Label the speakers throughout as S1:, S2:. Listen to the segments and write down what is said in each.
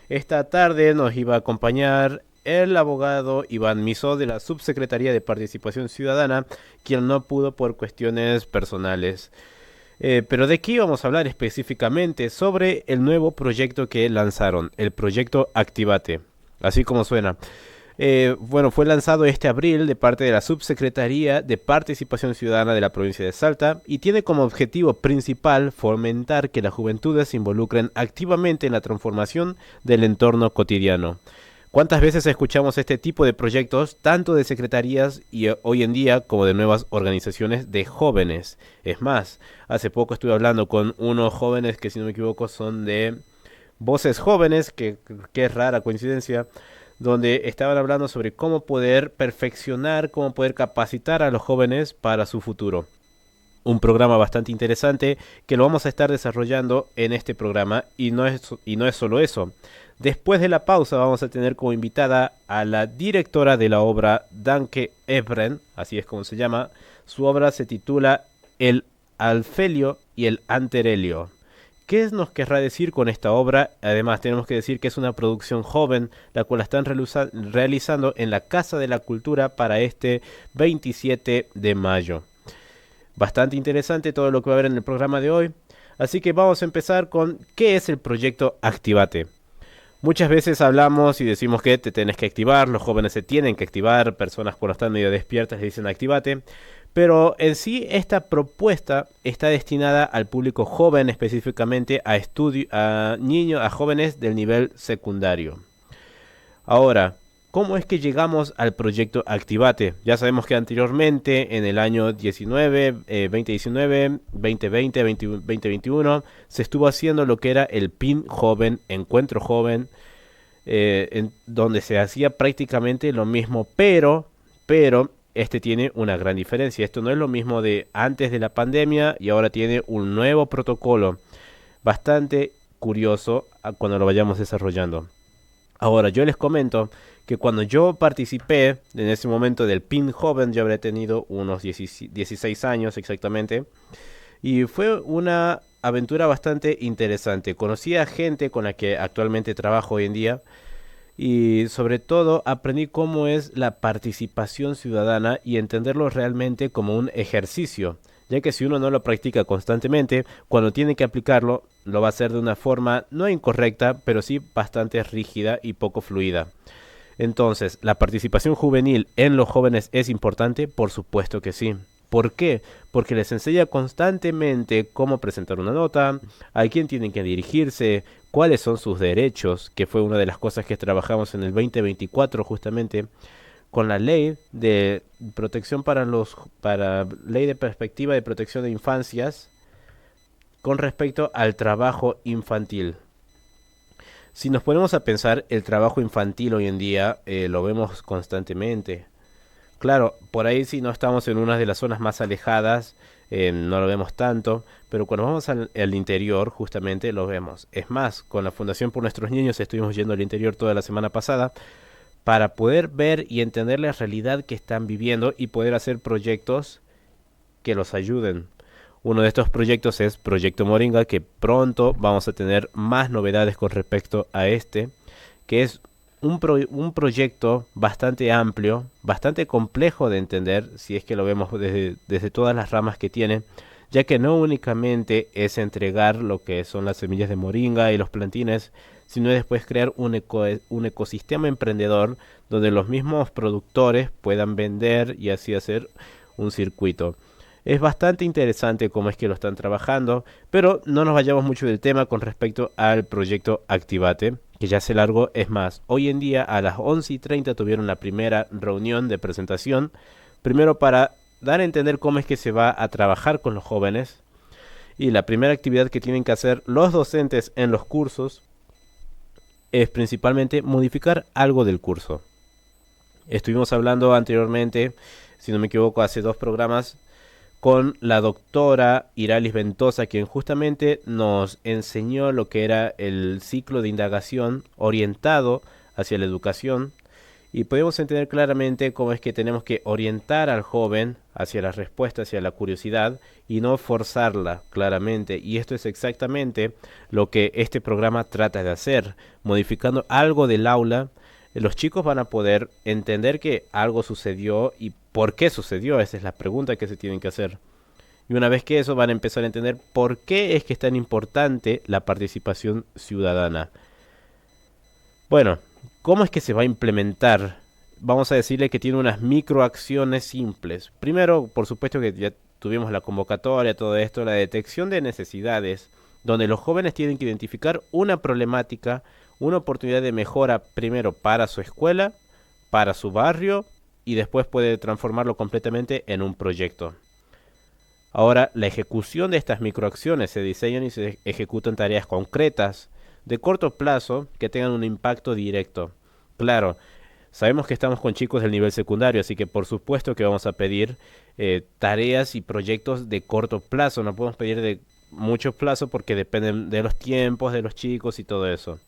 S1: Esta tarde nos iba a acompañar el abogado Iván Misó de la Subsecretaría de Participación Ciudadana, quien no pudo por cuestiones personales. Pero ¿de qué íbamos a hablar específicamente? Sobre el nuevo proyecto que lanzaron, el proyecto Activate, así como suena. Bueno, fue lanzado este abril de parte de la Subsecretaría de Participación Ciudadana de la provincia de Salta y tiene como objetivo principal fomentar que las juventudes se involucren activamente en la transformación del entorno cotidiano. ¿Cuántas veces escuchamos este tipo de proyectos, tanto de secretarías y hoy en día como de nuevas organizaciones de jóvenes? Es más, hace poco estuve hablando con unos jóvenes que, si no me equivoco, son de Voces Jóvenes, que es rara coincidencia, donde estaban hablando sobre cómo poder perfeccionar, cómo poder capacitar a los jóvenes para su futuro. Un programa bastante interesante que lo vamos a estar desarrollando en este programa y no es solo eso. Después de la pausa vamos a tener como invitada a la directora de la obra Danke Ebren, así es como se llama. Su obra se titula El Alfelio y el Anterelio. ¿Qué nos querrá decir con esta obra? Además, tenemos que decir que es una producción joven, la cual la están realizando en la Casa de la Cultura para este 27 de mayo. Bastante interesante todo lo que va a haber en el programa de hoy. Así que vamos a empezar con ¿qué es el proyecto Activate? Muchas veces hablamos y decimos que te tenés que activar, los jóvenes se tienen que activar, personas cuando están medio despiertas dicen activate, pero en sí esta propuesta está destinada al público joven, específicamente a niños, a jóvenes del nivel secundario. Ahora, ¿cómo es que llegamos al proyecto Activate? Ya sabemos que anteriormente, en el año 2019, 2020, 2021, se estuvo haciendo lo que era el PIN Joven, Encuentro Joven, en donde se hacía prácticamente lo mismo, pero este tiene una gran diferencia. Esto no es lo mismo de antes de la pandemia y ahora tiene un nuevo protocolo, bastante curioso cuando lo vayamos desarrollando. Ahora, yo les comento que cuando yo participé en ese momento del PIN Joven, yo habré tenido unos 16 años exactamente, y fue una aventura bastante interesante. Conocí a gente con la que actualmente trabajo hoy en día y sobre todo aprendí cómo es la participación ciudadana y entenderlo realmente como un ejercicio, ya que si uno no lo practica constantemente, cuando tiene que aplicarlo, lo va a hacer de una forma no incorrecta, pero sí bastante rígida y poco fluida. Entonces, ¿la participación juvenil en los jóvenes es importante? Por supuesto que sí. ¿Por qué? Porque les enseña constantemente cómo presentar una nota, a quién tienen que dirigirse, cuáles son sus derechos, que fue una de las cosas que trabajamos en el 2024 justamente con la ley de protección para ley de perspectiva de protección de infancias con respecto al trabajo infantil. Si nos ponemos a pensar, el trabajo infantil hoy en día lo vemos constantemente. Claro, por ahí si no estamos en una de las zonas más alejadas, no lo vemos tanto, pero cuando vamos al interior, justamente lo vemos. Es más, con la Fundación por Nuestros Niños estuvimos yendo al interior toda la semana pasada para poder ver y entender la realidad que están viviendo y poder hacer proyectos que los ayuden. Uno de estos proyectos es Proyecto Moringa, que pronto vamos a tener más novedades con respecto a este, que es un proyecto bastante amplio, bastante complejo de entender, si es que lo vemos desde todas las ramas que tiene, ya que no únicamente es entregar lo que son las semillas de moringa y los plantines, sino después crear un ecosistema emprendedor donde los mismos productores puedan vender y así hacer un circuito. Es bastante interesante cómo es que lo están trabajando, pero no nos vayamos mucho del tema con respecto al proyecto Activate, que ya se largó. Es más, hoy en día a las 11:30 tuvieron la primera reunión de presentación, primero para dar a entender cómo es que se va a trabajar con los jóvenes, y la primera actividad que tienen que hacer los docentes en los cursos es principalmente modificar algo del curso. Estuvimos hablando anteriormente, si no me equivoco, hace dos programas, con la doctora Iralis Ventosa, quien justamente nos enseñó lo que era el ciclo de indagación orientado hacia la educación y podemos entender claramente cómo es que tenemos que orientar al joven hacia la respuesta, hacia la curiosidad y no forzarla claramente. Y esto es exactamente lo que este programa trata de hacer, modificando algo del aula. Los chicos van a poder entender que algo sucedió y por qué sucedió. Esa es la pregunta que se tienen que hacer. Y una vez que eso van a empezar a entender por qué es que es tan importante la participación ciudadana. Bueno, ¿cómo es que se va a implementar? Vamos a decirle que tiene unas microacciones simples. Primero, por supuesto que ya tuvimos la convocatoria, todo esto, la detección de necesidades, donde los jóvenes tienen que identificar una problemática, una oportunidad de mejora primero para su escuela, para su barrio y después puede transformarlo completamente en un proyecto. Ahora, la ejecución de estas microacciones se diseñan y se ejecutan tareas concretas de corto plazo que tengan un impacto directo. Claro, sabemos que estamos con chicos del nivel secundario, así que por supuesto que vamos a pedir tareas y proyectos de corto plazo. No podemos pedir de mucho plazo porque dependen de los tiempos de los chicos y todo eso.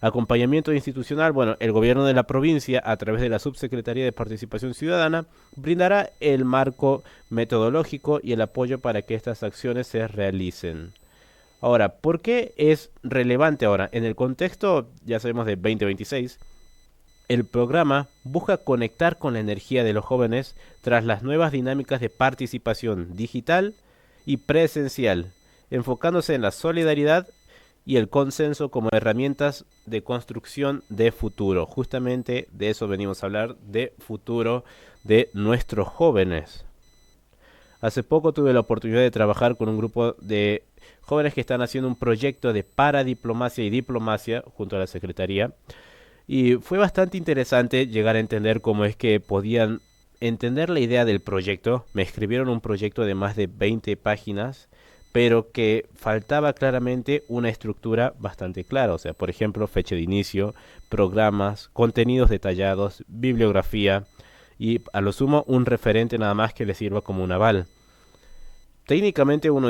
S1: Acompañamiento institucional, bueno, el gobierno de la provincia, a través de la Subsecretaría de Participación Ciudadana, brindará el marco metodológico y el apoyo para que estas acciones se realicen. Ahora, ¿por qué es relevante ahora? En el contexto, ya sabemos, de 2026, el programa busca conectar con la energía de los jóvenes tras las nuevas dinámicas de participación digital y presencial, enfocándose en la solidaridad y el consenso como herramientas de construcción de futuro. Justamente de eso venimos a hablar, de futuro de nuestros jóvenes. Hace poco tuve la oportunidad de trabajar con un grupo de jóvenes que están haciendo un proyecto de paradiplomacia y diplomacia junto a la Secretaría. Y fue bastante interesante llegar a entender cómo es que podían entender la idea del proyecto. Me escribieron un proyecto de más de 20 páginas, pero que faltaba claramente una estructura bastante clara. O sea, por ejemplo, fecha de inicio, programas, contenidos detallados, bibliografía y a lo sumo un referente nada más que le sirva como un aval. Técnicamente uno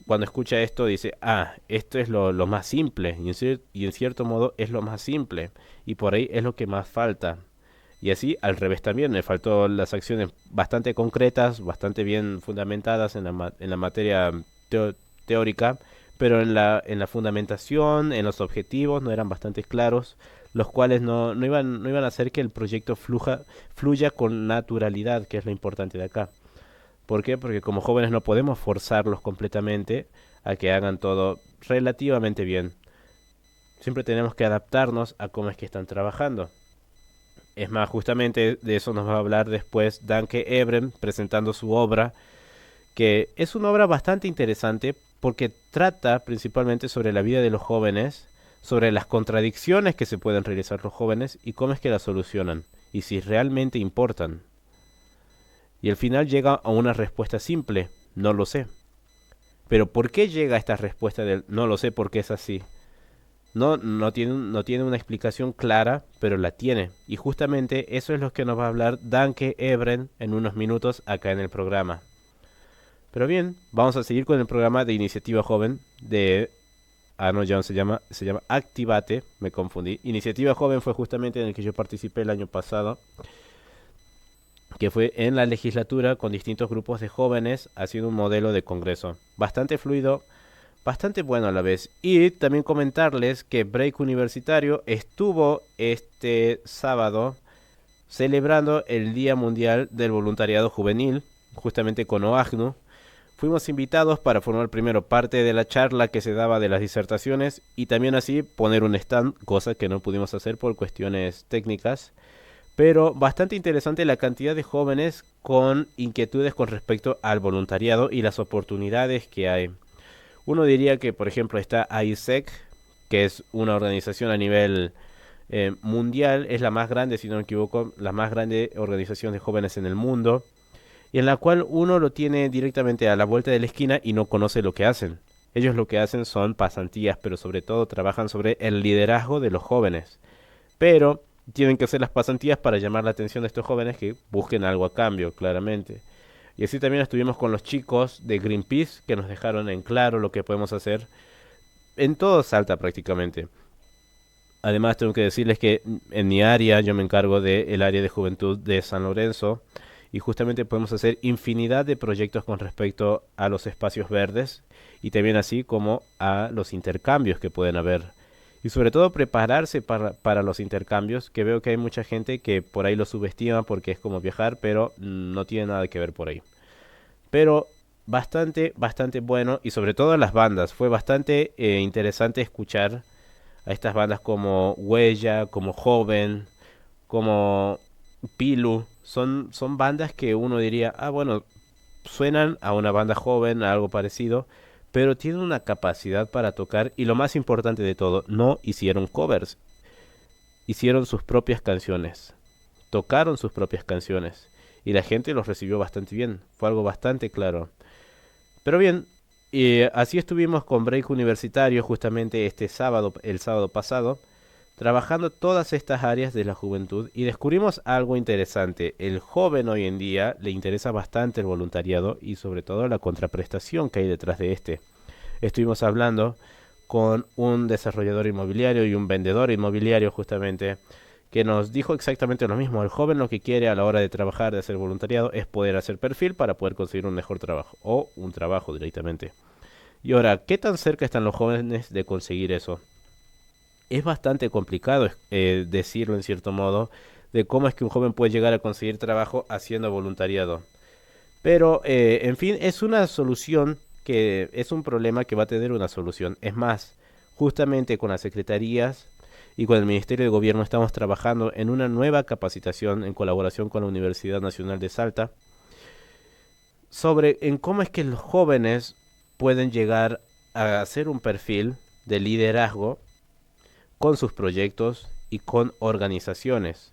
S1: cuando escucha esto dice, esto es lo más simple, y en cierto modo es lo más simple, y por ahí es lo que más falta. Y así al revés también, me faltó las acciones bastante concretas, bastante bien fundamentadas en la materia teórica, pero en la fundamentación, en los objetivos no eran bastante claros, los cuales no iban a hacer que el proyecto fluya con naturalidad, que es lo importante de acá. ¿Por qué? Porque como jóvenes no podemos forzarlos completamente a que hagan todo relativamente bien. Siempre tenemos que adaptarnos a cómo es que están trabajando. Es más, justamente de eso nos va a hablar después Danke Ebren presentando su obra, que es una obra bastante interesante porque trata principalmente sobre la vida de los jóvenes, sobre las contradicciones que se pueden realizar los jóvenes y cómo es que las solucionan y si realmente importan. Y al final llega a una respuesta simple, no lo sé. Pero ¿por qué llega a esta respuesta del no lo sé porque es así? No tiene una explicación clara, pero la tiene. Y justamente eso es lo que nos va a hablar Danke Ebren en unos minutos acá en el programa. Pero bien, vamos a seguir con el programa de Iniciativa Joven de... no, ya no se llama Activate, me confundí. Iniciativa Joven fue justamente en el que yo participé el año pasado, que fue en la legislatura con distintos grupos de jóvenes haciendo un modelo de congreso. Bastante fluido, bastante bueno a la vez. Y también comentarles que Break Universitario estuvo este sábado celebrando el Día Mundial del Voluntariado Juvenil, justamente con OAGNU. Fuimos invitados para formar primero parte de la charla que se daba de las disertaciones y también así poner un stand, cosa que no pudimos hacer por cuestiones técnicas. Pero bastante interesante la cantidad de jóvenes con inquietudes con respecto al voluntariado y las oportunidades que hay. Uno diría que, por ejemplo, está AIESEC, que es una organización a nivel mundial, es la más grande, si no me equivoco, la más grande organización de jóvenes en el mundo, y en la cual uno lo tiene directamente a la vuelta de la esquina y no conoce lo que hacen. Ellos lo que hacen son pasantías, pero sobre todo trabajan sobre el liderazgo de los jóvenes. Pero tienen que hacer las pasantías para llamar la atención de estos jóvenes que busquen algo a cambio, claramente. Y así también estuvimos con los chicos de Greenpeace que nos dejaron en claro lo que podemos hacer en todo Salta prácticamente. Además, tengo que decirles que en mi área, yo me encargo del área de juventud de San Lorenzo y justamente podemos hacer infinidad de proyectos con respecto a los espacios verdes y también así como a los intercambios que pueden haber. Y sobre todo prepararse para los intercambios, que veo que hay mucha gente que por ahí lo subestima porque es como viajar, pero no tiene nada que ver por ahí. Pero bastante bueno y sobre todo las bandas. Fue bastante interesante escuchar a estas bandas como Huella, como Joven, como Pilu. Son bandas que uno diría, ah, bueno, suenan a una banda joven, a algo parecido, pero tienen una capacidad para tocar y lo más importante de todo, no hicieron covers, hicieron sus propias canciones, tocaron sus propias canciones y la gente los recibió bastante bien, fue algo bastante claro. Pero bien, así estuvimos con Break Universitario justamente este sábado, el sábado pasado, trabajando todas estas áreas de la juventud y descubrimos algo interesante. El joven hoy en día le interesa bastante el voluntariado y sobre todo la contraprestación que hay detrás de este. Estuvimos hablando con un desarrollador inmobiliario y un vendedor inmobiliario justamente que nos dijo exactamente lo mismo. El joven lo que quiere a la hora de trabajar, de hacer voluntariado, es poder hacer perfil para poder conseguir un mejor trabajo o un trabajo directamente. Y ahora, ¿qué tan cerca están los jóvenes de conseguir eso? Es bastante complicado decirlo en cierto modo de cómo es que un joven puede llegar a conseguir trabajo haciendo voluntariado. Pero, en fin, es una solución que es un problema que va a tener una solución. Es más, justamente con las secretarías y con el Ministerio de Gobierno estamos trabajando en una nueva capacitación en colaboración con la Universidad Nacional de Salta sobre en cómo es que los jóvenes pueden llegar a hacer un perfil de liderazgo con sus proyectos y con organizaciones.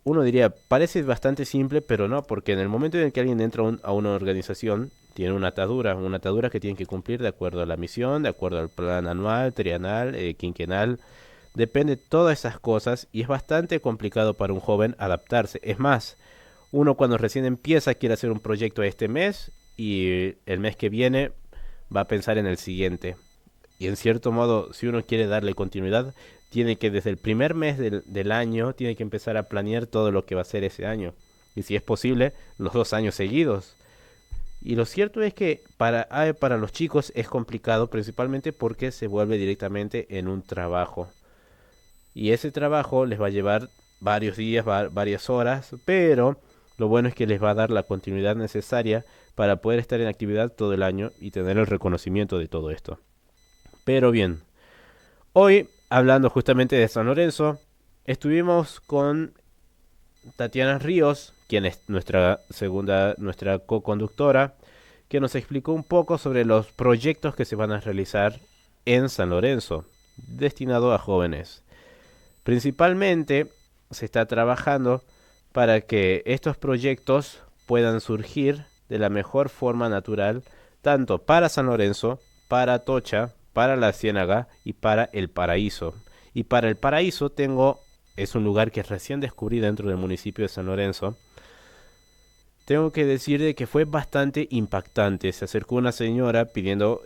S1: Uno diría, parece bastante simple, pero no, porque en el momento en el que alguien entra a una organización, tiene una atadura que tiene que cumplir de acuerdo a la misión, de acuerdo al plan anual, trienal, quinquenal, depende de todas esas cosas y es bastante complicado para un joven adaptarse. Es más, uno cuando recién empieza quiere hacer un proyecto este mes y el mes que viene va a pensar en el siguiente. Y en cierto modo, si uno quiere darle continuidad, tiene que desde el primer mes del año, tiene que empezar a planear todo lo que va a ser ese año. Y si es posible, los 2 años seguidos. Y lo cierto es que para los chicos es complicado, principalmente porque se vuelve directamente en un trabajo. Y ese trabajo les va a llevar varios días, varias horas, pero lo bueno es que les va a dar la continuidad necesaria para poder estar en actividad todo el año y tener el reconocimiento de todo esto. Pero bien, hoy hablando justamente de San Lorenzo, estuvimos con Tatiana Ríos, quien es nuestra co-conductora, que nos explicó un poco sobre los proyectos que se van a realizar en San Lorenzo, destinado a jóvenes. Principalmente se está trabajando para que estos proyectos puedan surgir de la mejor forma natural, tanto para San Lorenzo, para Atocha, para la Ciénaga y para El Paraíso. Y para El Paraíso es un lugar que recién descubrí dentro del municipio de San Lorenzo. Tengo que decir de que fue bastante impactante. Se acercó una señora pidiendo,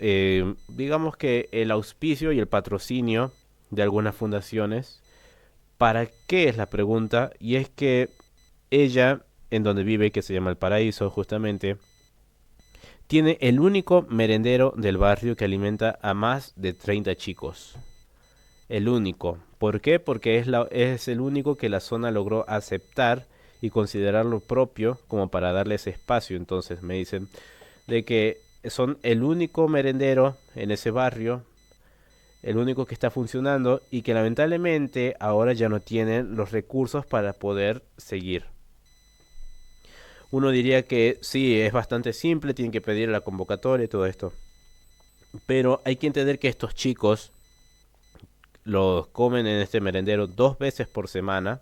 S1: digamos que el auspicio y el patrocinio de algunas fundaciones. ¿Para qué es la pregunta? Y es que ella, en donde vive, que se llama El Paraíso justamente, tiene el único merendero del barrio que alimenta a más de 30 chicos. El único. ¿Por qué? Porque es el único que la zona logró aceptar y considerarlo propio como para darle ese espacio. Entonces me dicen de que son el único merendero en ese barrio, el único que está funcionando y que lamentablemente ahora ya no tienen los recursos para poder seguir. Uno diría que sí, es bastante simple, tienen que pedir la convocatoria y todo esto. Pero hay que entender que estos chicos los comen en este merendero 2 veces por semana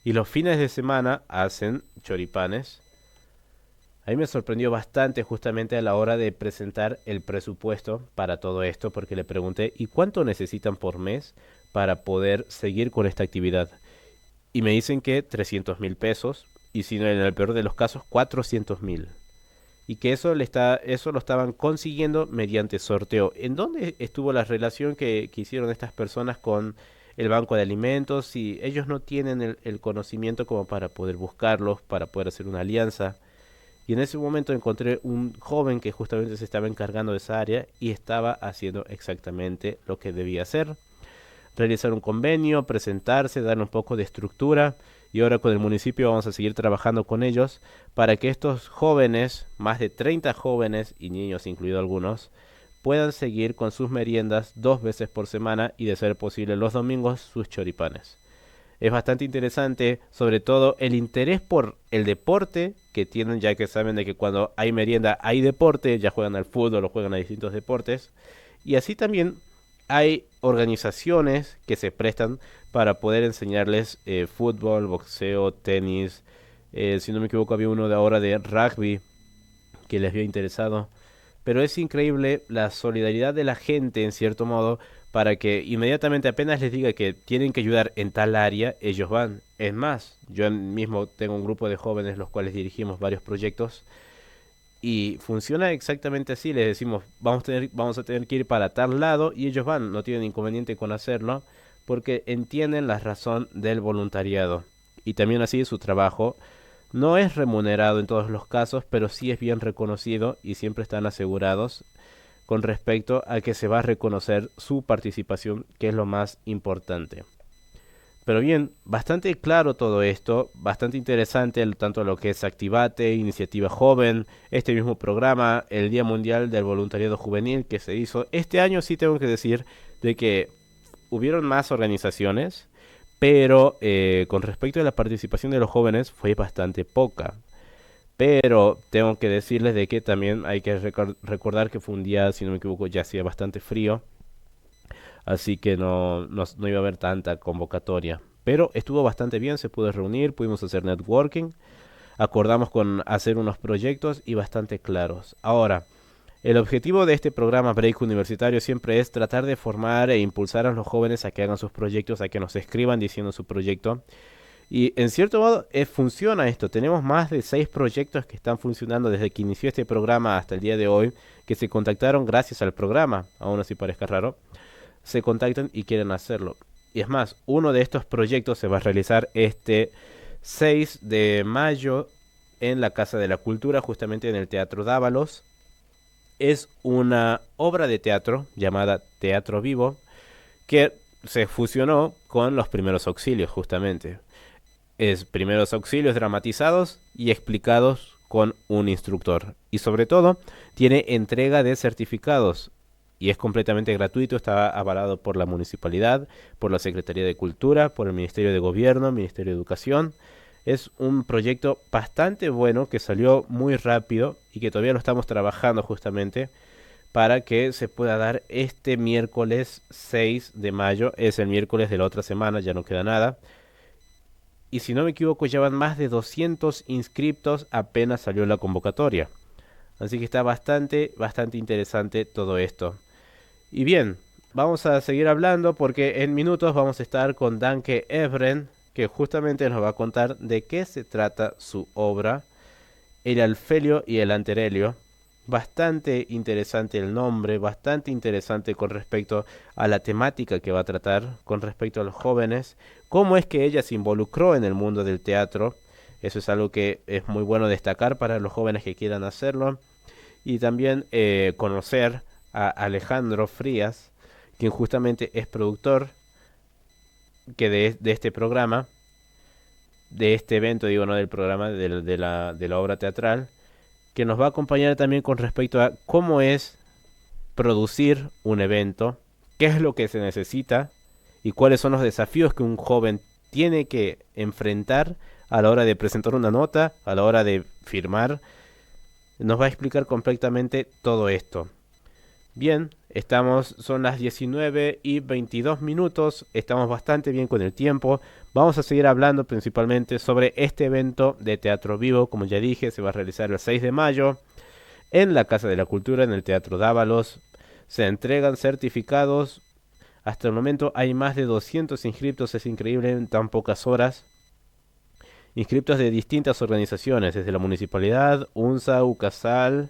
S1: y los fines de semana hacen choripanes. A mí me sorprendió bastante justamente a la hora de presentar el presupuesto para todo esto, porque le pregunté, ¿y cuánto necesitan por mes para poder seguir con esta actividad? Y me dicen que 300.000 pesos, y si no, en el peor de los casos, 400.000. Y que eso lo estaban consiguiendo mediante sorteo. ¿En dónde estuvo la relación que hicieron estas personas con el banco de alimentos y ellos no tienen el conocimiento como para poder buscarlos, para poder hacer una alianza. Y en ese momento encontré un joven que justamente se estaba encargando de esa área y estaba haciendo exactamente lo que debía hacer. Realizar un convenio, presentarse, darle un poco de estructura. Y ahora con el municipio vamos a seguir trabajando con ellos para que estos jóvenes, más de 30 jóvenes y niños incluidos algunos, puedan seguir con sus meriendas 2 veces por semana y de ser posible los domingos sus choripanes. Es bastante interesante, sobre todo el interés por el deporte que tienen, ya que saben de que cuando hay merienda hay deporte, ya juegan al fútbol o juegan a distintos deportes. Y así también hay organizaciones que se prestan para poder enseñarles fútbol, boxeo, tenis. Si no me equivoco, había uno de ahora de rugby que les había interesado. Pero es increíble la solidaridad de la gente, en cierto modo, para que inmediatamente apenas les diga que tienen que ayudar en tal área, ellos van. Es más, yo mismo tengo un grupo de jóvenes los cuales dirigimos varios proyectos y funciona exactamente así. Les decimos, vamos a tener que ir para tal lado y ellos van, no tienen inconveniente con hacerlo porque entienden la razón del voluntariado. Y también así su trabajo no es remunerado en todos los casos, pero sí es bien reconocido y siempre están asegurados con respecto a que se va a reconocer su participación, que es lo más importante. Pero bien, bastante claro todo esto, bastante interesante tanto lo que es Activate, Iniciativa Joven, este mismo programa, el Día Mundial del Voluntariado Juvenil que se hizo. Este año sí tengo que decir de que hubieron más organizaciones, pero con respecto a la participación de los jóvenes fue bastante poca. Pero tengo que decirles de que también hay que recordar que fue un día, si no me equivoco, ya hacía bastante frío. Así que no iba a haber tanta convocatoria. Pero estuvo bastante bien, se pudo reunir, pudimos hacer networking, acordamos con hacer unos proyectos y bastante claros. Ahora, el objetivo de este programa Break Universitario siempre es tratar de formar e impulsar a los jóvenes a que hagan sus proyectos, a que nos escriban diciendo su proyecto. Y en cierto modo funciona esto. Tenemos más de 6 proyectos que están funcionando desde que inició este programa hasta el día de hoy, que se contactaron gracias al programa, aún así parezca raro, se contactan y quieren hacerlo. Y es más, uno de estos proyectos se va a realizar este 6 de mayo en la Casa de la Cultura, justamente en el Teatro Dávalos. Es una obra de teatro llamada Teatro Vivo que se fusionó con los primeros auxilios, justamente. Es primeros auxilios dramatizados y explicados con un instructor. Y sobre todo, tiene entrega de certificados. Y es completamente gratuito, está avalado por la municipalidad, por la Secretaría de Cultura, por el Ministerio de Gobierno, Ministerio de Educación. Es un proyecto bastante bueno que salió muy rápido y que todavía lo estamos trabajando justamente para que se pueda dar este miércoles 6 de mayo. Es el miércoles de la otra semana, ya no queda nada. Y si no me equivoco, ya van más de 200 inscriptos apenas salió la convocatoria. Así que está bastante interesante todo esto. Y bien, vamos a seguir hablando porque en minutos vamos a estar con Danke Evren, que justamente nos va a contar de qué se trata su obra, El Alfelio y el Anterelio. Bastante interesante el nombre, bastante interesante con respecto a la temática que va a tratar, con respecto a los jóvenes, cómo es que ella se involucró en el mundo del teatro. Eso es algo que es muy bueno destacar para los jóvenes que quieran hacerlo. Y también conocer a Alejandro Frías, quien justamente es productor que de este programa, de este evento, digo, no del programa, de la obra teatral, que nos va a acompañar también con respecto a cómo es producir un evento, qué es lo que se necesita y cuáles son los desafíos que un joven tiene que enfrentar a la hora de presentar una nota, a la hora de firmar. Nos va a explicar completamente todo esto. Bien, son las 19:22, estamos bastante bien con el tiempo. Vamos a seguir hablando principalmente sobre este evento de Teatro Vivo, como ya dije, se va a realizar el 6 de mayo en la Casa de la Cultura, en el Teatro Dávalos. Se entregan certificados, hasta el momento hay más de 200 inscriptos, es increíble en tan pocas horas. Inscriptos de distintas organizaciones, desde la municipalidad, UNSA, UCASAL,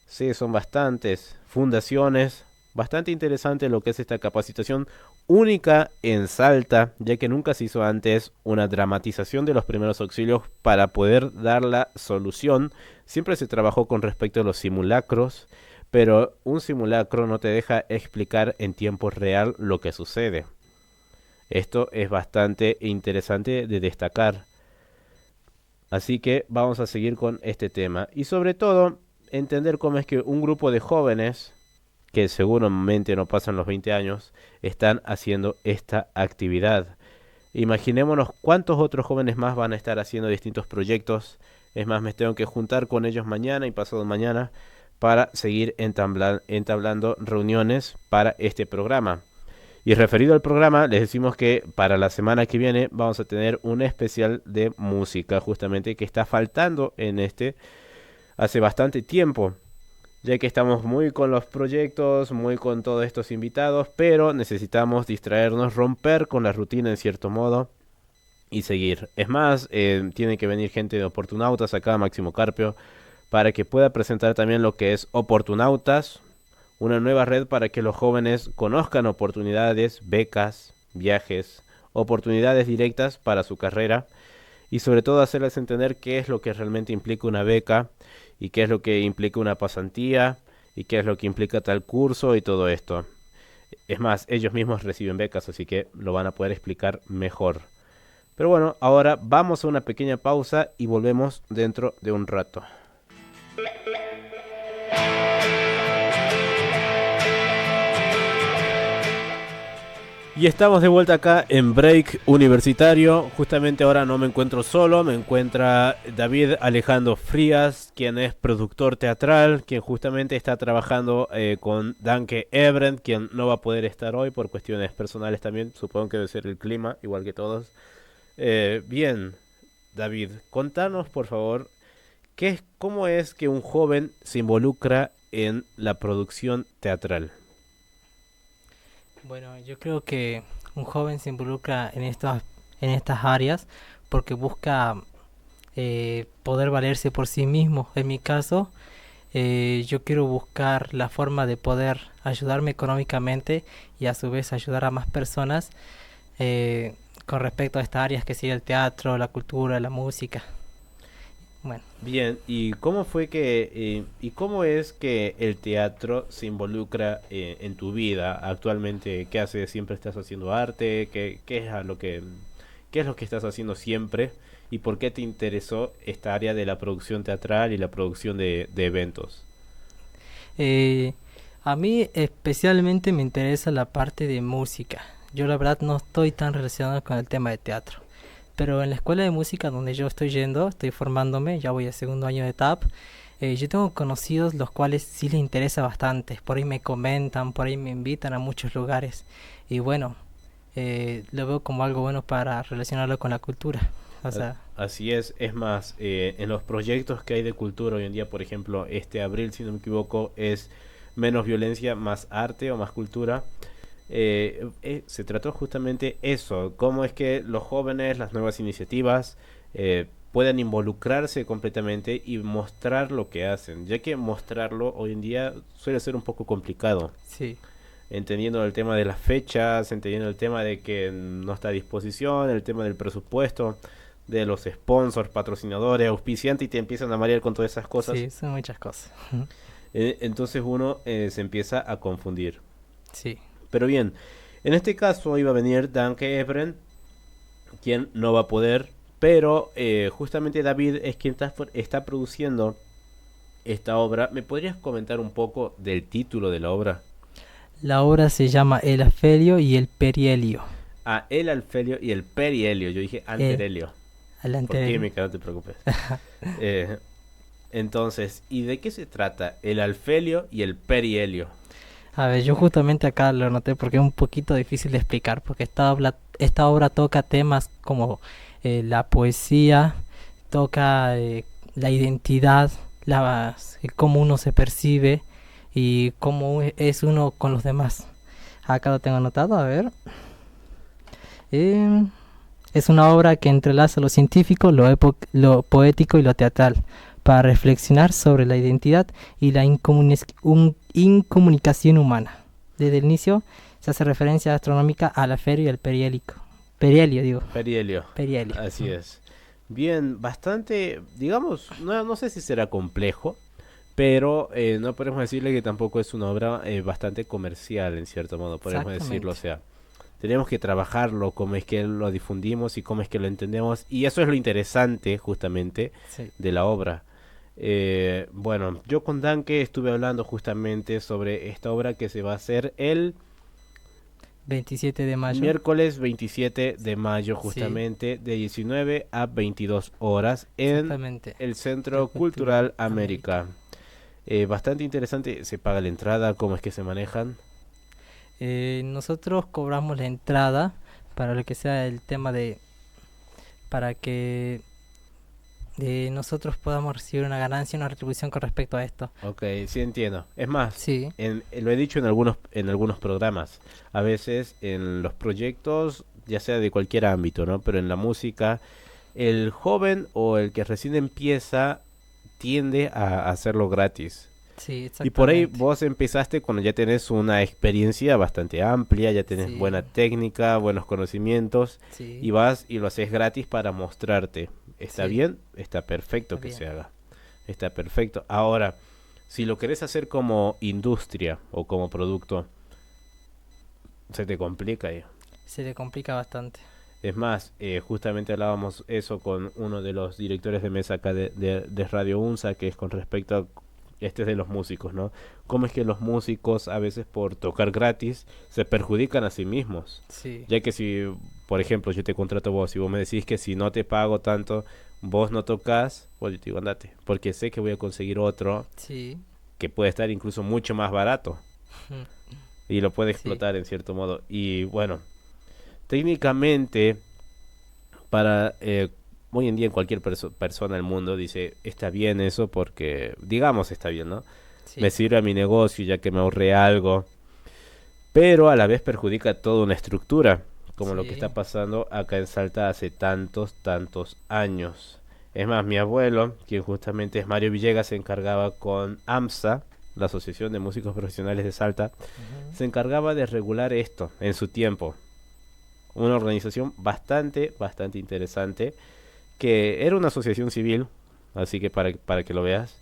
S1: sí, son bastantes, fundaciones, Bastante interesante lo que es esta capacitación única en Salta, ya que nunca se hizo antes una dramatización de los primeros auxilios para poder dar la solución. Siempre se trabajó con respecto a los simulacros, pero un simulacro no te deja explicar en tiempo real lo que sucede. Esto es bastante interesante de destacar. Así que vamos a seguir con este tema. Y sobre todo, entender cómo es que un grupo de jóvenes, que seguramente no pasan los 20 años, están haciendo esta actividad. Imaginémonos cuántos otros jóvenes más van a estar haciendo distintos proyectos. Es más, me tengo que juntar con ellos mañana y pasado mañana para seguir entablando reuniones para este programa. Y referido al programa, les decimos que para la semana que viene vamos a tener un especial de música, justamente que está faltando en hace bastante tiempo, ya que estamos muy con los proyectos, muy con todos estos invitados, pero necesitamos distraernos, romper con la rutina en cierto modo y seguir. Es más, tiene que venir gente de Oportunautas acá, Máximo Carpio, para que pueda presentar también lo que es Oportunautas, una nueva red para que los jóvenes conozcan oportunidades, becas, viajes, oportunidades directas para su carrera y sobre todo hacerles entender qué es lo que realmente implica una beca y qué es lo que implica una pasantía y qué es lo que implica tal curso y todo esto. Es más, ellos mismos reciben becas, así que lo van a poder explicar mejor. Pero bueno, ahora vamos a una pequeña pausa y volvemos dentro de un rato. Y estamos de vuelta acá en Break Universitario. Justamente ahora no me encuentro solo, me encuentra David Alejandro Frías, quien es productor teatral, quien justamente está trabajando con Danke Ebren, quien no va a poder estar hoy por cuestiones personales también, supongo que debe ser el clima, igual que todos. Bien, David, contanos por favor, ¿cómo es que un joven se involucra en la producción teatral?
S2: Bueno, yo creo que un joven se involucra en estas áreas porque busca poder valerse por sí mismo. En mi caso, yo quiero buscar la forma de poder ayudarme económicamente y a su vez ayudar a más personas con respecto a estas áreas que sería el teatro, la cultura, la música. Bueno.
S1: Bien, ¿y cómo fue y cómo es que el teatro se involucra en tu vida actualmente? ¿Qué haces? ¿Siempre estás haciendo arte? ¿Qué es lo que estás haciendo siempre? ¿Y por qué te interesó esta área de la producción teatral y la producción de eventos?
S2: A mí especialmente me interesa la parte de música. Yo la verdad no estoy tan relacionado con el tema de teatro. Pero en la escuela de música donde yo estoy yendo, estoy formándome, ya voy al segundo año de TAP, yo tengo conocidos los cuales sí les interesa bastante. Por ahí me comentan, por ahí me invitan a muchos lugares. Y bueno, lo veo como algo bueno para relacionarlo con la cultura. O sea,
S1: Así es más, en los proyectos que hay de cultura hoy en día, por ejemplo, este abril, si no me equivoco, es menos violencia, más arte o más cultura. Se trató justamente eso, cómo es que los jóvenes, las nuevas iniciativas puedan involucrarse completamente y mostrar lo que hacen, ya que mostrarlo hoy en día suele ser un poco complicado,
S2: sí,
S1: entendiendo el tema de las fechas, entendiendo el tema de que no está a disposición, el tema del presupuesto, de los sponsors, patrocinadores, auspiciantes y te empiezan a marear con todas esas cosas.
S2: sí, son muchas cosas.
S1: Entonces uno se empieza a confundir.
S2: Sí.
S1: Pero bien, en este caso iba a venir Danke Ebren, quien no va a poder, pero justamente David es quien está produciendo esta obra. ¿Me podrías comentar un poco del título de la obra?
S2: La obra se llama El Afelio y el Perihelio.
S1: Ah, el Alfelio y el Perihelio. Yo dije Anterelio. Por química, no te preocupes. Entonces, ¿y de qué se trata el Alfelio y el Perihelio?
S2: A ver, yo justamente acá lo noté porque es un poquito difícil de explicar, porque esta obra toca temas como la poesía, toca la identidad, cómo uno se percibe y cómo es uno con los demás. Acá lo tengo anotado, a ver. Es una obra que entrelaza lo científico, lo poético y lo teatral, para reflexionar sobre la identidad y la incomunicación humana. desde el inicio se hace referencia astronómica al aferio y al perihélico. Perihelio, digo.
S1: Perihelio.
S2: Perihelio.
S1: Así es. Bien, bastante, digamos, no sé si será complejo, pero no podemos decirle que tampoco es una obra bastante comercial, en cierto modo, podemos decirlo. O
S2: Exactamente.
S1: sea, tenemos que trabajarlo, cómo es que lo difundimos y cómo es que lo entendemos. Y eso es lo interesante, justamente,
S2: Sí.
S1: de la obra. Bueno, yo con Danke estuve hablando justamente sobre esta obra que se va a hacer el
S2: 27 de mayo.
S1: miércoles 27 de mayo,
S2: Sí,
S1: justamente, de 19 a 22 horas en
S2: exactamente.
S1: el
S2: Centro
S1: Centro
S2: Cultural
S1: Cultural
S2: América.
S1: América. Bastante interesante, se paga la entrada, cómo es que se manejan.
S2: Nosotros cobramos la entrada para lo que sea el tema de, para que nosotros podamos recibir una ganancia, una retribución con respecto a esto.
S1: Ok, sí entiendo. Es más,
S2: Sí,
S1: lo he dicho en algunos programas. A veces en los proyectos, ya sea de cualquier ámbito, ¿no? Pero en la música, el joven o el que recién empieza tiende a hacerlo gratis.
S2: sí,
S1: Y por ahí
S2: exactamente.
S1: vos empezaste cuando ya tenés una experiencia bastante amplia, ya tenés
S2: Sí,
S1: buena técnica, buenos conocimientos, y
S2: sí,
S1: vas y lo haces gratis para mostrarte. ¿Está
S2: sí,
S1: bien? Está
S2: está
S1: perfecto que
S2: bien.
S1: se haga. Está perfecto. Ahora, si lo querés hacer como industria o como producto, se te complica ahí.
S2: Se le complica bastante.
S1: Es más, justamente hablábamos eso con uno de los directores de mesa acá de Radio UNSA, que es con respecto a este es de los músicos, ¿no? Cómo es que los músicos a veces por tocar gratis se perjudican a sí mismos.
S2: Sí,
S1: Ya que si, por ejemplo, yo te contrato a vos y vos me decís que si no te pago tanto, vos no tocas, pues yo te digo andate, porque sé que voy a conseguir otro
S2: sí,
S1: que puede estar incluso mucho más barato y lo puede
S2: sí,
S1: explotar en cierto modo. Y bueno, técnicamente para hoy en día en cualquier persona del mundo dice está bien eso porque digamos está bien, ¿no? Me
S2: sí,
S1: sirve a mi negocio ya que me ahorré algo, pero a la vez perjudica toda una estructura, como lo que
S2: sí.
S1: está pasando acá en Salta hace tantos años. Es más, mi abuelo, quien justamente es Mario Villegas, se encargaba con AMSA, la Asociación de Músicos Profesionales de Salta,
S2: Ujú.
S1: se encargaba de regular esto en su tiempo. Una organización bastante interesante, que era una asociación civil, así que para que lo veas,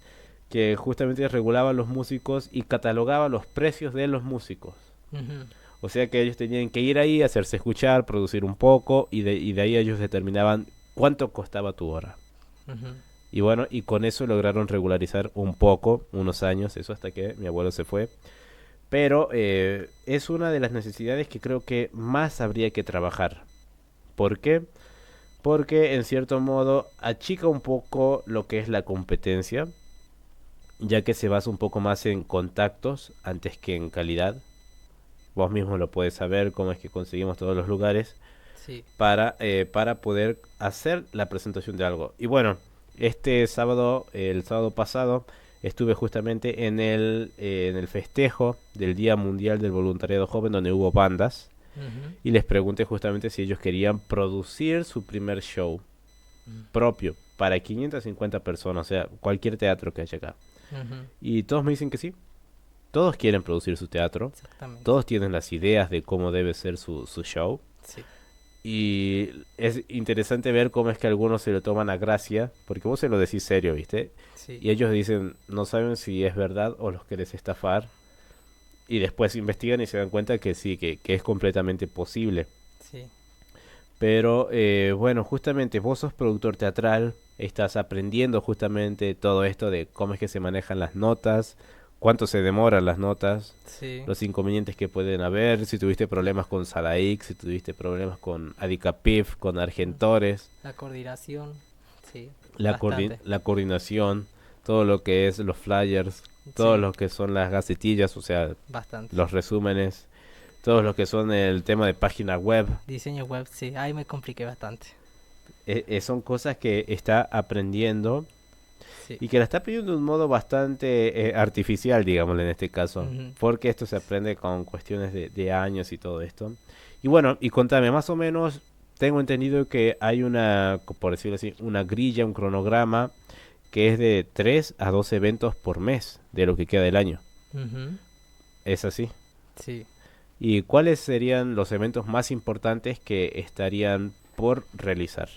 S1: que justamente regulaba a los músicos y catalogaba los precios de los músicos.
S2: Ujú,
S1: O sea que ellos tenían que ir ahí, hacerse escuchar, producir un poco y de ahí ellos determinaban cuánto costaba tu hora.
S2: ujú.
S1: Y bueno, y con eso lograron regularizar un poco, unos años, eso hasta que mi abuelo se fue. Pero es una de las necesidades que creo que más habría que trabajar. ¿Por qué? Porque en cierto modo achica un poco lo que es la competencia, ya que se basa un poco más en contactos antes que en calidad. Vos mismo lo puedes saber cómo es que conseguimos todos los lugares
S2: Sí.
S1: para poder hacer la presentación de algo. Y bueno, este sábado, el sábado pasado, estuve justamente en el festejo del Día Mundial del Voluntariado Joven, donde hubo bandas,
S2: Ujú,
S1: y les pregunté justamente si ellos querían producir su primer show
S2: mm,
S1: propio para 550 personas, o sea, cualquier teatro que haya acá.
S2: ujú.
S1: Y todos me dicen que sí, todos quieren producir su teatro,
S2: Exactamente.
S1: todos tienen las ideas de cómo debe ser su show.
S2: Sí,
S1: Y es interesante ver cómo es que algunos se lo toman a gracia, porque vos se lo decís serio, ¿viste?
S2: sí,
S1: Y ellos dicen, no saben si es verdad o los querés estafar. Y después investigan y se dan cuenta que sí, que es completamente posible.
S2: sí.
S1: Pero bueno, justamente vos sos productor teatral, estás aprendiendo justamente todo esto de cómo es que se manejan las notas, cuánto se demoran las notas,
S2: Sí,
S1: los inconvenientes que pueden haber, si tuviste problemas con Sadaix, si tuviste problemas con Adicapif, con
S2: mm,
S1: Argentores,
S2: la coordinación, sí, bastante,
S1: la coordinación, todo lo que es los flyers, todo
S2: sí,
S1: lo que son las gacetillas, o sea,
S2: bastante.
S1: los resúmenes, todo lo que son el tema de página web,
S2: Diseño web, sí, ahí me compliqué bastante.
S1: son cosas que está aprendiendo
S2: Sí,
S1: y que la está aprendiendo de un modo bastante artificial, digámosle en este caso,
S2: ujú.
S1: porque esto se aprende con cuestiones de años y todo esto. Y bueno, y contame, más o menos, tengo entendido que hay una, por decirlo así, una grilla, un cronograma que es de 3 a 12 eventos por mes de lo que queda del año.
S2: Ujú.
S1: ¿Es así?
S2: Sí.
S1: ¿Y cuáles serían los eventos más importantes que estarían por realizar?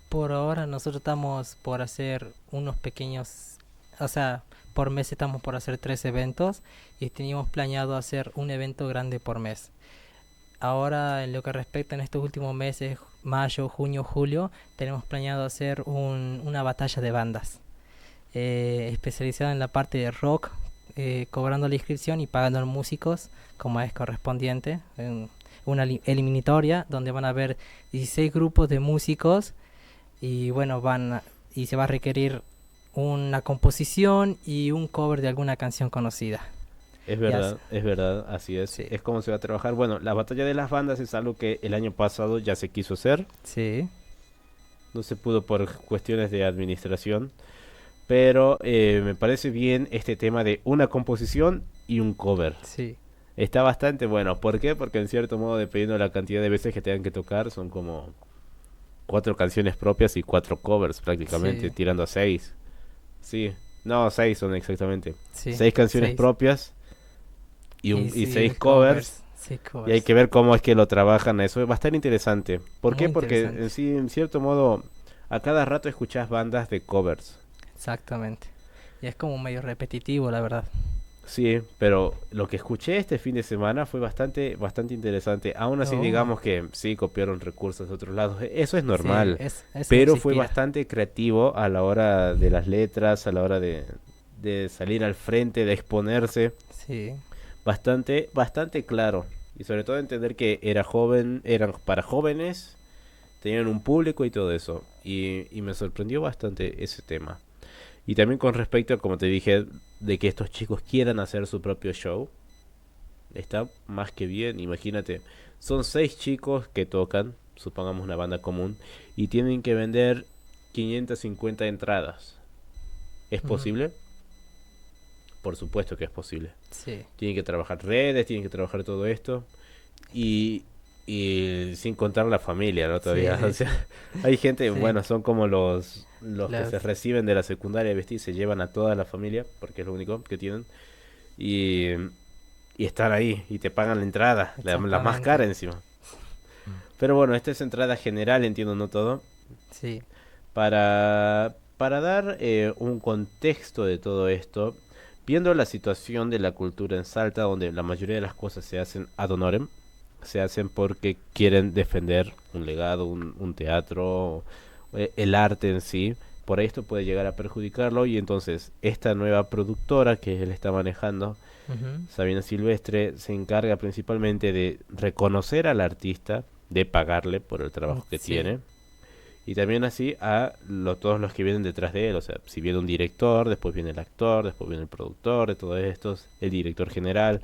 S2: Por ahora nosotros estamos por hacer unos pequeños, o sea, por mes estamos por hacer 3 eventos y teníamos planeado hacer un evento grande por mes. Ahora, en lo que respecta en estos últimos meses, mayo, junio, julio, tenemos planeado hacer una batalla de bandas, especializada en la parte de rock, cobrando la inscripción y pagando a los músicos como es correspondiente. En una eliminatoria donde van a haber 16 grupos de músicos y bueno, y se va a requerir una composición y un cover de alguna canción conocida. Ya,
S1: Es verdad, así es.
S2: sí,
S1: Es como se va a trabajar. Bueno, la batalla de las bandas es algo que el año pasado ya se quiso hacer.
S2: sí,
S1: No se pudo por cuestiones de administración. Pero me parece bien este tema de una composición y un cover.
S2: sí,
S1: Está bastante bueno. ¿Por qué? Porque en cierto modo, dependiendo de la cantidad de veces que tengan que tocar, son como 4 canciones propias y 4 covers prácticamente,
S2: sí,
S1: tirando a 6. Sí, no, 6 son exactamente.
S2: sí,
S1: 6 canciones
S2: 6.
S1: propias
S2: Y
S1: y
S2: sí,
S1: 6 covers.
S2: sí,
S1: Y hay
S2: covers.
S1: que ver cómo es que lo trabajan. Eso va a estar interesante. ¿Por
S2: Muy
S1: qué? Porque
S2: interesante.
S1: en sí, en cierto modo, a cada rato escuchás bandas de covers.
S2: Exactamente. Y es como medio repetitivo, la verdad.
S1: Sí, pero lo que escuché este fin de semana fue bastante interesante. Aún así,
S2: Oh,
S1: digamos que sí copiaron recursos de otros lados. Eso es
S2: sí,
S1: normal.
S2: eso no
S1: Pero
S2: se
S1: fue
S2: inspira.
S1: bastante creativo a la hora de las letras, a la hora de salir al frente, de exponerse.
S2: Sí,
S1: Bastante claro. Y sobre todo entender que era joven, eran para jóvenes, tenían un público y todo eso. Y me sorprendió bastante ese tema. Y también con respecto, como te dije, de que estos chicos quieran hacer su propio show. Está más que bien, imagínate. Son 6 chicos que tocan, supongamos una banda común, y tienen que vender 550 entradas. ¿Es
S2: ujú,
S1: posible? Por supuesto que es posible.
S2: sí,
S1: Tienen que trabajar redes, tienen que trabajar todo esto. Y, y sin contar la familia, ¿no?
S2: sí,
S1: Todavía. O
S2: sí,
S1: sea,
S2: sí,
S1: hay gente,
S2: sí.
S1: bueno, son como los que
S2: Los,
S1: se reciben de la secundaria, ¿viste? Y se llevan a toda la familia, porque es lo único que tienen. Y, y están ahí, y te pagan la entrada, la más
S2: exactamente.
S1: cara encima. Pero bueno, esta es entrada general, entiendo, no todo.
S2: Sí,
S1: Para dar un contexto de todo esto, viendo la situación de la cultura en Salta, donde la mayoría de las cosas se hacen ad honorem, se hacen porque quieren defender un legado, un teatro, el arte en sí. Por ahí esto puede llegar a perjudicarlo y entonces esta nueva productora que él está manejando,
S2: ujú,
S1: Sabina Silvestre, se encarga principalmente de reconocer al artista, de pagarle por el trabajo que
S2: sí,
S1: tiene y también así a todos los que vienen detrás de él. O sea, si viene un director, después viene el actor, después viene el productor de todos estos, el director general.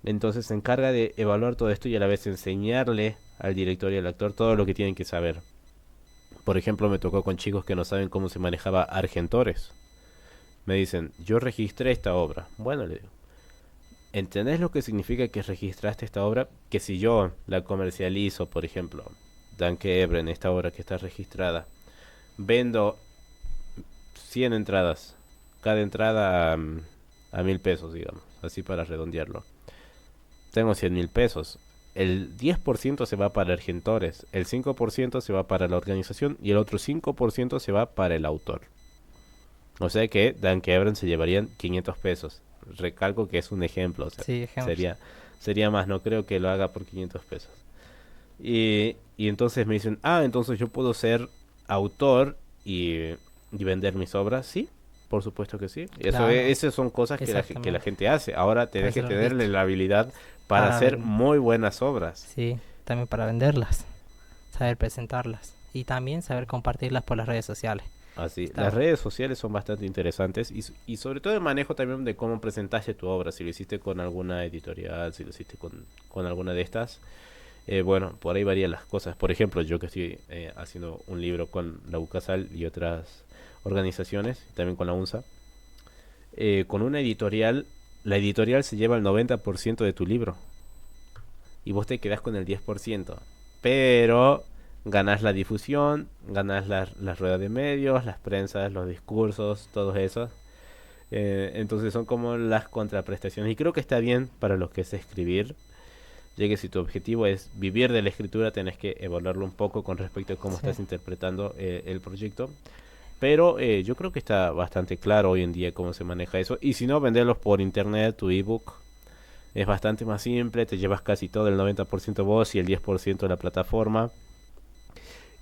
S1: Entonces se encarga de evaluar todo esto y a la vez enseñarle al director y al actor todo lo que tienen que saber. Por ejemplo, me tocó con chicos que no saben cómo se manejaba Argentores. Me dicen, yo registré esta obra. Bueno, le digo, ¿entendés lo que significa que registraste esta obra? Que si yo la comercializo, por ejemplo, Dan Ebren, esta obra que está registrada, vendo 100 entradas, cada entrada a 1000 pesos, digamos, así para redondearlo. Tengo 100.000 pesos. El 10% se va para Argentores, el 5% se va para la organización y el otro 5% se va para el autor. O sea que Dan Ebren se llevarían 500 pesos. Recalco que es un ejemplo, o sea,
S2: sí, ejemplo.
S1: sería, sería más, no creo que lo haga por 500 pesos. Y entonces me dicen, entonces yo puedo ser autor y vender mis obras. Sí, por supuesto que sí.
S2: Claro,
S1: Esas son cosas que la
S2: exactamente.
S1: gente hace. Ahora
S2: Para
S1: tenés que
S2: ser
S1: tenerle
S2: registro.
S1: la habilidad para
S2: Para
S1: hacer
S2: ven-
S1: muy buenas obras.
S2: sí, también para venderlas, saber presentarlas y también saber compartirlas por las redes sociales.
S1: Así, las
S2: Está,
S1: redes sociales son bastante interesantes y sobre todo el manejo también de cómo presentaste tu obra, si lo hiciste con alguna editorial, si lo hiciste con alguna de estas. Bueno, por ahí varían las cosas. Por ejemplo, yo que estoy haciendo un libro con la UCASAL y otras organizaciones, también con la UNSA, con una editorial, la editorial se lleva el 90% de tu libro y vos te quedás con el 10%. Pero ganás la difusión, ganás las ruedas de medios, las prensas, los discursos, todo eso. Entonces son como las contraprestaciones. Y creo que está bien para los que es escribir, ya que si tu objetivo es vivir de la escritura, tenés que evaluarlo un poco con respecto a cómo
S2: Sí.
S1: estás interpretando el proyecto. Pero yo creo que está bastante claro hoy en día cómo se maneja eso. Y si no, venderlos por internet, tu ebook. Es bastante más simple, te llevas casi todo el 90% vos y el 10% la plataforma.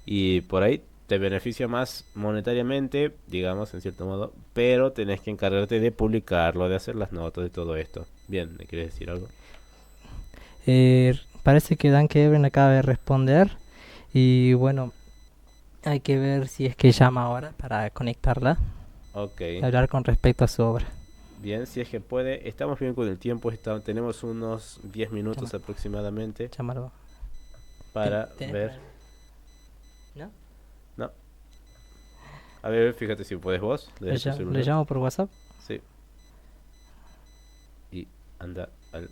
S1: Y por ahí te beneficia más monetariamente, digamos, en cierto modo. Pero tenés que encargarte de publicarlo, de hacer las notas, de todo esto. Bien, ¿me quieres decir algo?
S2: Parece que Dan Kevin acaba de responder. Y bueno, hay que ver si es que llama ahora para conectarla
S1: Ok,
S2: y hablar con respecto a su obra.
S1: bien, si es que puede. Estamos bien con el tiempo, tenemos unos 10 minutos
S2: Llama-
S1: aproximadamente
S2: Llámalo.
S1: para
S2: ¿Tenés
S1: ver.
S2: ¿No?
S1: No, a ver, fíjate si puedes vos.
S2: ¿Le,
S1: Desde tu
S2: le
S1: celular.
S2: llamo por WhatsApp?
S1: Sí, y anda al...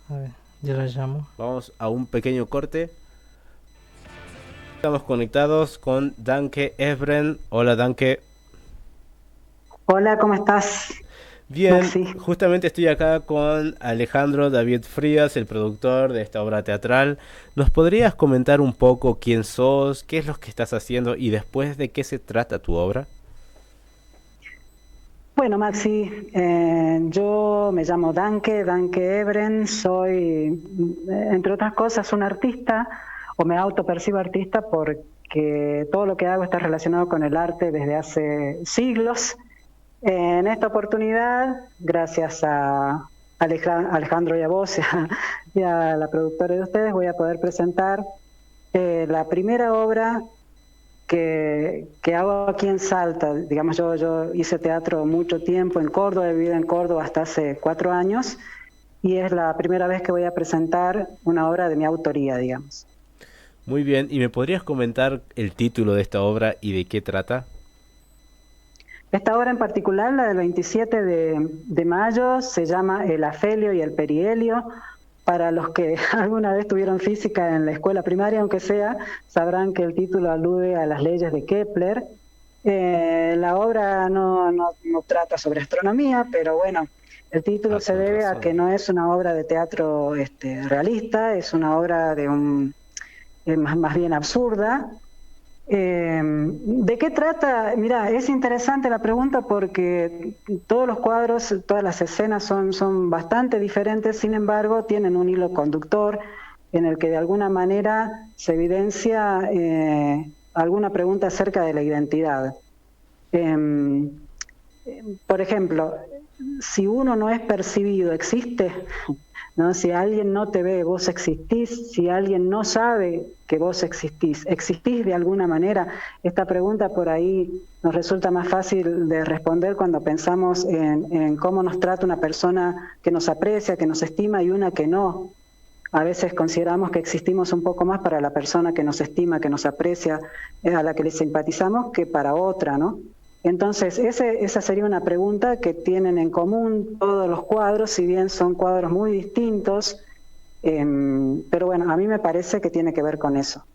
S2: A ver, yo la llamo.
S1: Vamos a un pequeño corte. Estamos conectados con Danke Evren. Hola Danke.
S3: Hola, ¿cómo estás,
S1: Bien,
S3: Maxi?
S1: justamente estoy acá con Alejandro David Frías, el productor de esta obra teatral. ¿Nos podrías comentar un poco quién sos, qué es lo que estás haciendo y después de qué se trata tu obra?
S3: Bueno, Maxi, yo me llamo Danke Ebren, soy, entre otras cosas, un artista, o me autopercibo artista porque todo lo que hago está relacionado con el arte desde hace siglos. En esta oportunidad, gracias a Alejandro y a vos y a la productora de ustedes, voy a poder presentar la primera obra que hago aquí en Salta. Digamos, yo hice teatro mucho tiempo en Córdoba, he vivido en Córdoba hasta hace 4 años, y es la primera vez que voy a presentar una obra de mi autoría, digamos.
S1: Muy bien, ¿y me podrías comentar el título de esta obra y de qué trata?
S3: Esta obra en particular, la del 27 de mayo, se llama El afelio y el perihelio. Para los que alguna vez tuvieron física en la escuela primaria, aunque sea, sabrán que el título alude a las leyes de Kepler. La obra no trata sobre astronomía, pero bueno, el título
S1: Ah,
S3: se
S1: con
S3: debe a que
S1: razón.
S3: no es una obra de teatro realista, es una obra más bien absurda. ¿De qué trata? Mira, es interesante la pregunta porque todos los cuadros, todas las escenas son bastante diferentes, sin embargo, tienen un hilo conductor en el que de alguna manera se evidencia alguna pregunta acerca de la identidad. Eh, por ejemplo, si uno no es percibido, ¿existe? ¿No? Si alguien no te ve, vos existís. Si alguien no sabe que vos existís, ¿existís de alguna manera? Esta pregunta por ahí nos resulta más fácil de responder cuando pensamos en cómo nos trata una persona que nos aprecia, que nos estima, y una que no. A veces consideramos que existimos un poco más para la persona que nos estima, que nos aprecia, a la que le simpatizamos, que para otra, ¿no? Entonces, esa sería una pregunta que tienen en común todos los cuadros, si bien son cuadros muy distintos, pero bueno, a mí me parece que tiene que ver con eso.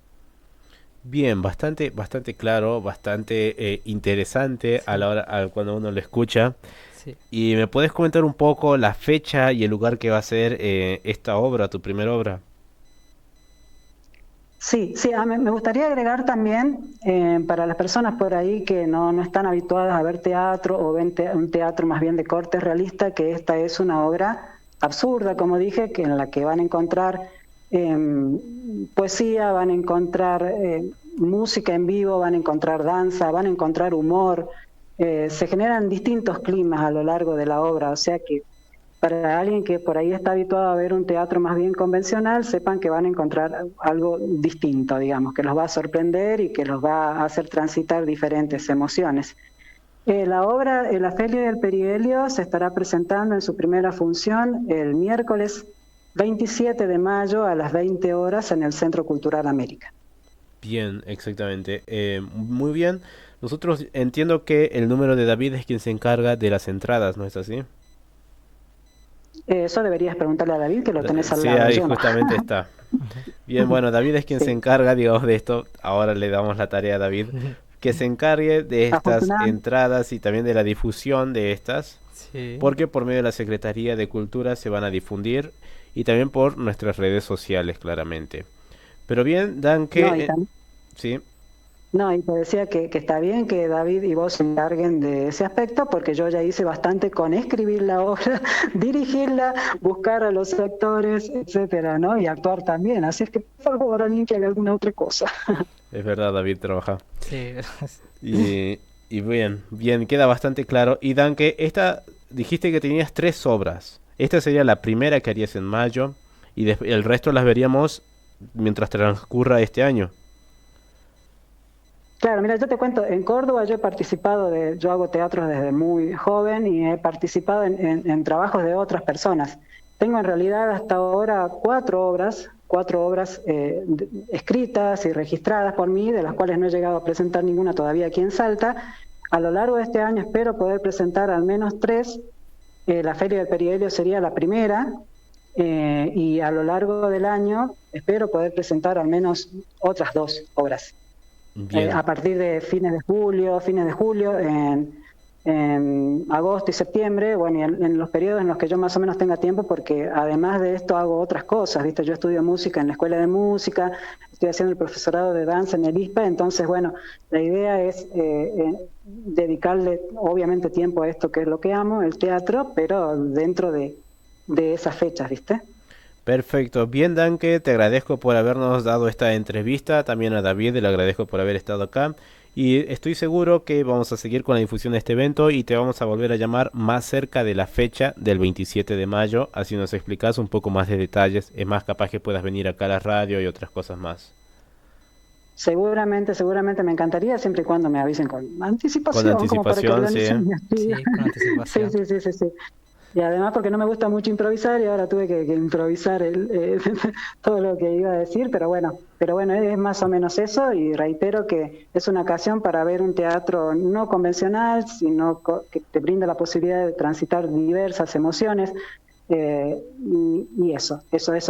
S1: Bien, bastante claro, bastante interesante a
S2: Sí,
S1: la hora, cuando uno lo escucha.
S2: sí.
S1: ¿Y me puedes comentar un poco la fecha y el lugar que va a ser esta obra, tu primera obra?
S3: Sí, sí, me gustaría agregar también para las personas por ahí que no están habituadas a ver teatro o ven un teatro más bien de corte realista, que esta es una obra absurda, como dije, que en la que van a encontrar poesía, van a encontrar música en vivo, van a encontrar danza, van a encontrar humor. Se generan distintos climas a lo largo de la obra, o sea que para alguien que por ahí está habituado a ver un teatro más bien convencional, sepan que van a encontrar algo distinto, digamos, que los va a sorprender y que los va a hacer transitar diferentes emociones. La obra El afelio y el perihelio se estará presentando en su primera función el miércoles 27 de mayo a las 20 horas en el Centro Cultural América.
S1: Bien, exactamente. Muy bien. Nosotros entiendo que el número de David es quien se encarga de las entradas, ¿no es así?
S3: Eso deberías preguntarle a David, que lo tenés al
S1: Sí,
S3: lado,
S1: ahí
S3: yo no.
S1: justamente está. Bien, bueno, David es quien se
S3: Sí.
S1: encarga, digamos, de esto. Ahora le damos la tarea a David que se encargue de estas
S3: Afortunadamente.
S1: entradas y también de la difusión de estas,
S2: Sí.
S1: porque por medio de la Secretaría de Cultura se van a difundir y también por nuestras redes sociales, claramente. Pero bien, Dan,
S3: No, y
S1: que...
S3: también.
S1: sí,
S3: No, y te decía que está bien que David y vos se encarguen de ese aspecto, porque yo ya hice bastante con escribir la obra, dirigirla, buscar a los actores, etcétera, ¿no? Y actuar también. Así es que, por favor, alguien que haga alguna otra cosa.
S1: es verdad, David trabaja.
S2: Sí.
S1: Y bien, bien, queda bastante claro. Y Dan, que dijiste que tenías 3 obras. Esta sería la primera que harías en mayo y el resto las veríamos mientras transcurra este año.
S3: Claro, mira, yo te cuento, en Córdoba yo he participado yo hago teatro desde muy joven y he participado en trabajos de otras personas. Tengo en realidad hasta ahora 4 obras escritas y registradas por mí, de las cuales no he llegado a presentar ninguna todavía aquí en Salta. A lo largo de este año espero poder presentar al menos 3. La Feria del Perihelio sería la primera, y a lo largo del año espero poder presentar al menos otras 2 obras.
S1: Bien,
S3: A partir de fines de julio, en agosto y septiembre, bueno, y en los periodos en los que yo más o menos tenga tiempo, porque además de esto hago otras cosas, ¿viste? Yo estudio música en la escuela de música, estoy haciendo el profesorado de danza en el ISPA, entonces, bueno, la idea es dedicarle, obviamente, tiempo a esto que es lo que amo, el teatro, pero dentro de esas fechas, ¿viste?
S1: perfecto. Bien, Danke, te agradezco por habernos dado esta entrevista. También a David le agradezco por haber estado acá. Y estoy seguro que vamos a seguir con la difusión de este evento y te vamos a volver a llamar más cerca de la fecha del 27 de mayo. Así nos explicas un poco más de detalles. Es más, capaz que puedas venir acá a la radio y otras cosas más.
S3: Seguramente me encantaría, siempre y cuando me avisen con
S1: Con
S3: anticipación, como para que
S1: anticipación, sí.
S3: organicen mi
S2: Sí,
S3: actividad.
S2: con anticipación.
S3: Sí. Y además porque no me gusta mucho improvisar y ahora tuve que improvisar todo lo que iba a decir, pero bueno, es más o menos eso y reitero que es una ocasión para ver un teatro no convencional, sino que te brinda la posibilidad de transitar diversas emociones, y eso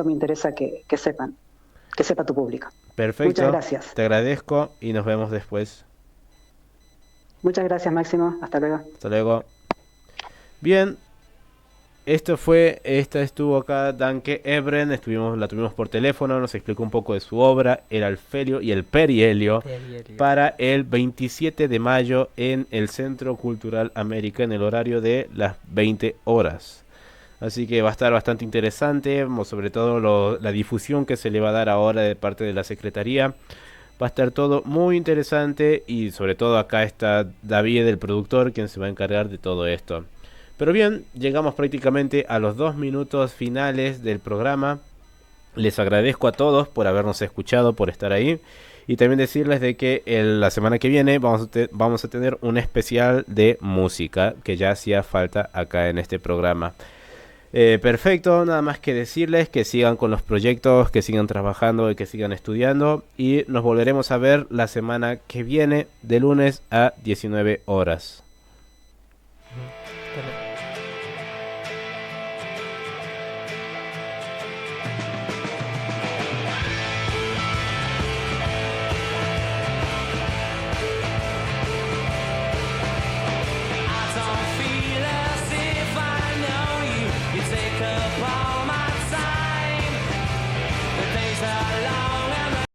S3: me interesa que sepan, que sepa tu público.
S1: Perfecto.
S3: Muchas gracias.
S1: Te agradezco y nos vemos después.
S3: Muchas gracias, Máximo. Hasta luego.
S1: Hasta luego. Bien. Esta estuvo acá Danke Ebren, la tuvimos por teléfono, nos explicó un poco de su obra, el Alfelio y el Perihelio, para el 27 de mayo en el Centro Cultural América en el horario de las 20 horas. Así que va a estar bastante interesante, sobre todo la difusión que se le va a dar ahora de parte de la Secretaría. Va a estar todo muy interesante y sobre todo acá está David, el productor, quien se va a encargar de todo esto. Pero bien, llegamos prácticamente a los 2 minutos finales del programa. Les agradezco a todos por habernos escuchado, por estar ahí. Y también decirles de que la semana que viene vamos a tener un especial de música que ya hacía falta acá en este programa. Perfecto, nada más que decirles que sigan con los proyectos, que sigan trabajando y que sigan estudiando. Y nos volveremos a ver la semana que viene de lunes a 19 horas.